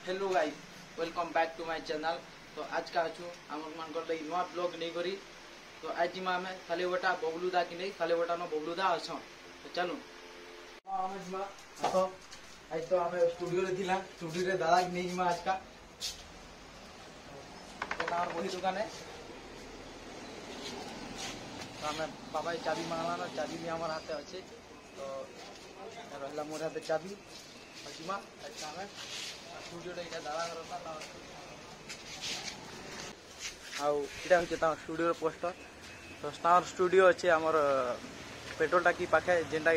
Hello guys, welcome back to my channel. तो आज का अच्छु आम मान नुआ ब्लॉग नहीं करी। तो आज जिमा आम सालेबटा बबलुदा कि नहीं सालेबटा न बबलुदा अस। तो चलू आज तो आम स्टूडियो स्टूडियो दादा कि नहीं जिमा आज का बही दुकान है। तो आम बाबा चाबी मांगला ना, चाबी भी हमारे हाथ अच्छे। तो रहा मोर हाथ चाबी जिमा आज का आम स्टूडियो दादा आउटा हूँ स्टूडियो पोस्टर। तो स्टार स्टूडियो अच्छे आमर पेट्रोल टाकी पाखे जेनटा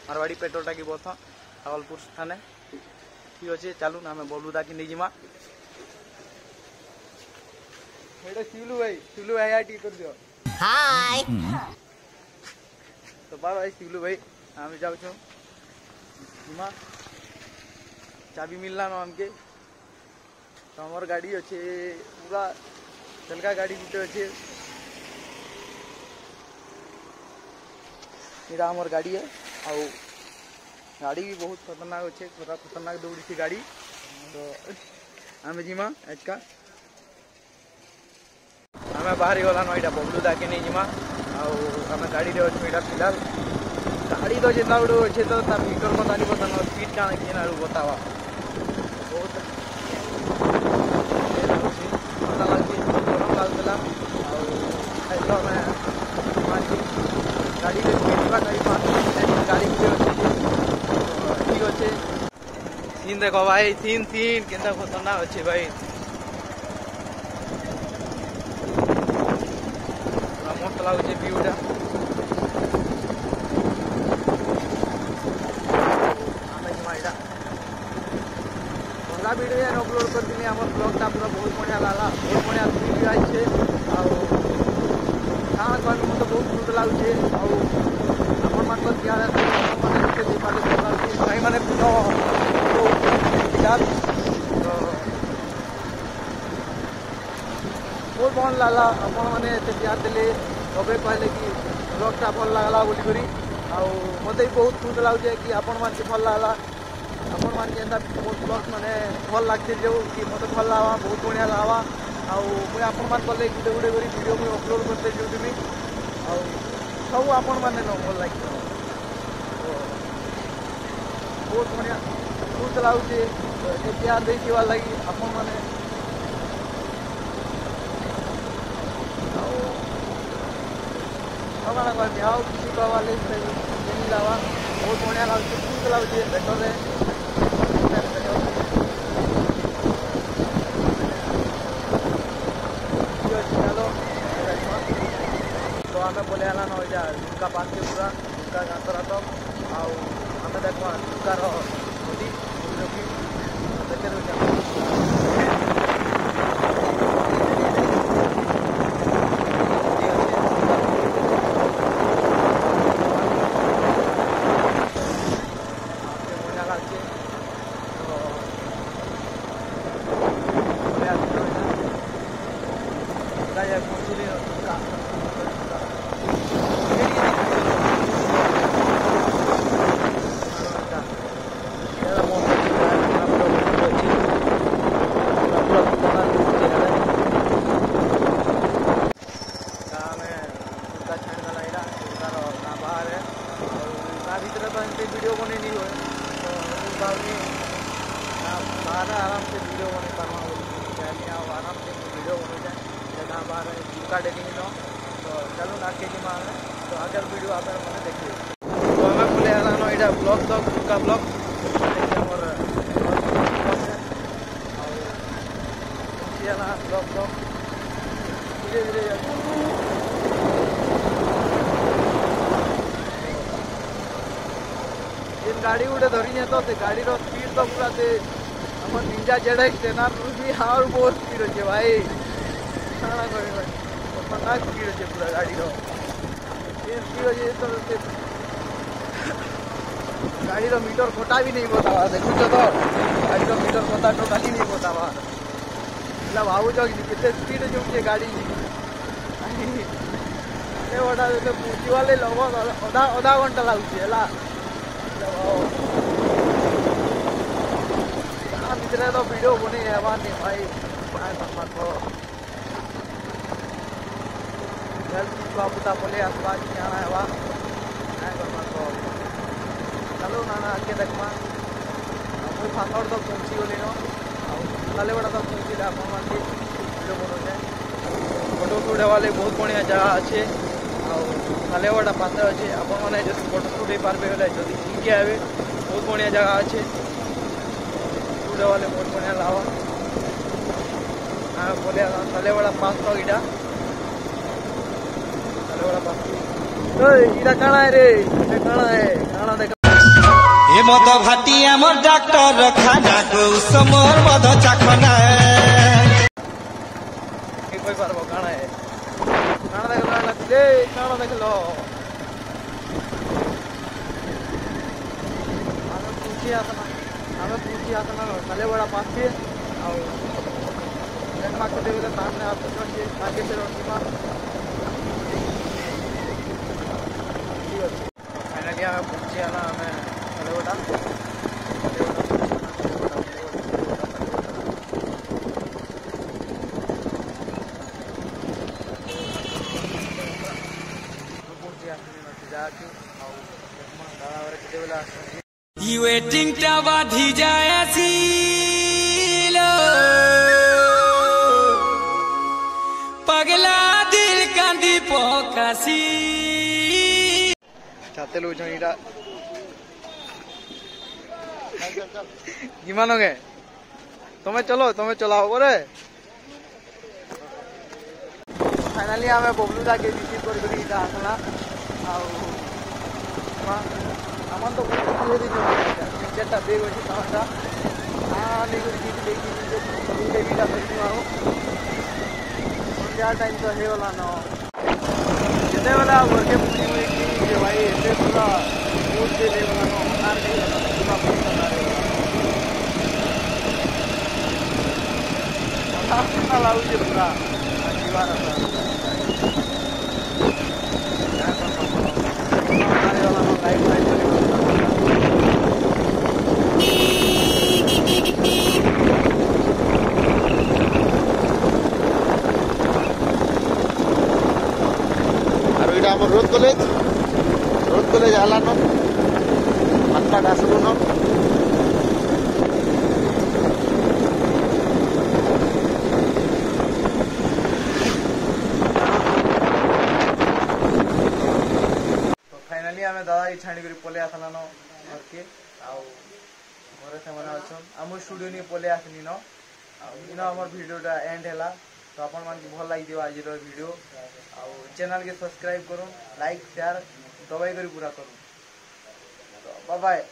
मारवाड़ी पेट्रोल टाकी बोथ भागलपुर थाने ठीक अच्छे। चलून आम बबलुदा कि नहीं जिमा। शिवलू भाई यार टी कर दियो हाय। तो बाय भाई शिवलू भाई आम जाऊँ जिमा चाबी मिलला ना हमके। तो हमार गाड़ी अच्छे पूरा तेलका गाड़ी भी अच्छे। ये हमार गाड़ी है आउ गाड़ी भी बहुत खतरनाक अच्छे, थोड़ा खतरनाक दौड़ी थी गाड़ी। तो आम जिमा आज का आम बाहरी गला ना यहाँ बबलुदा के नहीं जिमा आम गाड़ी रे अच्छे फिलहाल गाड़ी तो जितना गुड़ अच्छे। तो मीटर मत आनी बता स्पीड क्या किए बतावा बहुत गाड़ी ठीक अच्छे। सीन देखो भाई, सीन के खतरनाक अच्छे भाई। मस्त लगुचे व्यूटा। पहला वीडियो अपलोड कर दिनी आम ब्लॉगटा पूरा बहुत बढ़िया लगा, बहुत बढ़िया फील आइए। कह मत बहुत खुश लगुचे आपण मान प्यार भाई मैंने बहुत भल लगा आपण मैंने प्यार देले सबे कहले कि ब्लॉगटा भल लगला बोलिकी मत भी बहुत खुश लगुचे कि आपण मान भल लगला। आपण मान जेनता बहुत ब्लॉग मैंने भल लगते जो कि मत भल लगा बहुत बढ़िया लगा। मुझे आपण मान कले गुटे गुटे कर वीडियो मुझे अपलोड करते जोटी सब आपण मैंने न भल लगे। बहुत बढ़िया खुश लगुचे प्यार देवा लगी आपण मैंने किसी कहवा लगा बहुत बढ़िया लगुचे खुश लगुचे बेटर। तो आम बोले ना झुमका पास के पूरा झुमका गाँतरा तो आम देख झुमकार नदी देखे वीडियो बने नहीं हुए। तो बाहर आराम से वीडियो बने पार्मा आराम से वीडियो बन जाए जहाँ बाहर झुमका डेटिंग लो। तो चलो ना के जिमा तो आगे वीडियो आप मैंने देखिए। तो हमें बोले ना यहाँ ब्लॉग तो झुमका ब्लॉग ब्लॉग ब्लॉग धीरे धीरे गाड़ी गुटे धरी तो गाड़ी स्पीड तो पूरा आम निंजा जेड टेनार भी और बहुत स्पीड अच्छे भाई काଣା कह भाई खतरनाक स्पीड अच्छे पूरा गाड़ी स्पीड अच्छे। तो गाड़ी मीटर खोटा भी नहीं बतावा देखु तो गाड़ी मीटर खोटा टोटाली नहीं बतावा मतलब भावुच के स्पीड जो गाड़ी पहुँचवाले लगभग अधा घंटा लगुचे है। इतने तो वीडियो बने हेबा नहीं भाई काय करबा तो जल्दी बाबूता बोले आसबा कि आना हेबा काय करबा तो चलो नाना आके देखमा मुई फांगड़ तक पहुंची गली न लालेवाड़ा तक पहुंचले आप वीडियो बनाऊे फोटो उठे वाले बहुत बढ़िया जगह अच्छे लालेवाड़ा पाते अच्छे आपण मैंने जो फोटो उठे पार्बे बोले जदि ठीक आए बहुत बढ़िया जगह अच्छे उठे वाले बहुत बढ़िया लावा हाँ बोले लालेवाड़ा पास तो इटा लालेवाड़ा पास इटा काना है रे इटा काना है काना देख ए मद भाटी आमर डॉक्टर खाना को समर मद चाखना कोई पारबो काना है काना देख लो ले काना देख लो हमें पूछी आसना लालेवाड़ा पास से डेनमार्क के देवे सामने आप आगे से फाइनली हमें पूछी आना हमें लालेवाड़ा You waiting ta badhi jaya silo pagla dil kandi pokasi चाहते लोग जनीरा गिमानो गे तुम्हें चलाओ बोरे फाइनली हमें बबलू दा के रिसीव कर करी इटा आसला आमन तो ये दी जो चेटा बेग अछि ताटा नहीं करी की देखी बबलू देवीटा धरनी आओ संध्या टाइम तो हे वाला न जेते वाला वर्के पूरी हुई कि भाई ऐसे पूरा फूड दे ले वाला न आर नहीं पूरा पैसा मारे वाला लाउ जे पूरा दीवार रोड कॉलेज आलान मात्रा आसलुन फाइनली हमें दादा की छाणी कर पले आसलान घर के घरे से मैंने अच्छा आम स्टूडियो नहीं पले आसनी न इन आम भिडटा एंड है तो आपण मान भल लगी आज वीडियो चैनल के सब्सक्राइब करूँ लाइक शेयर दबाई कर पूरा करूँ तो बाय बाय।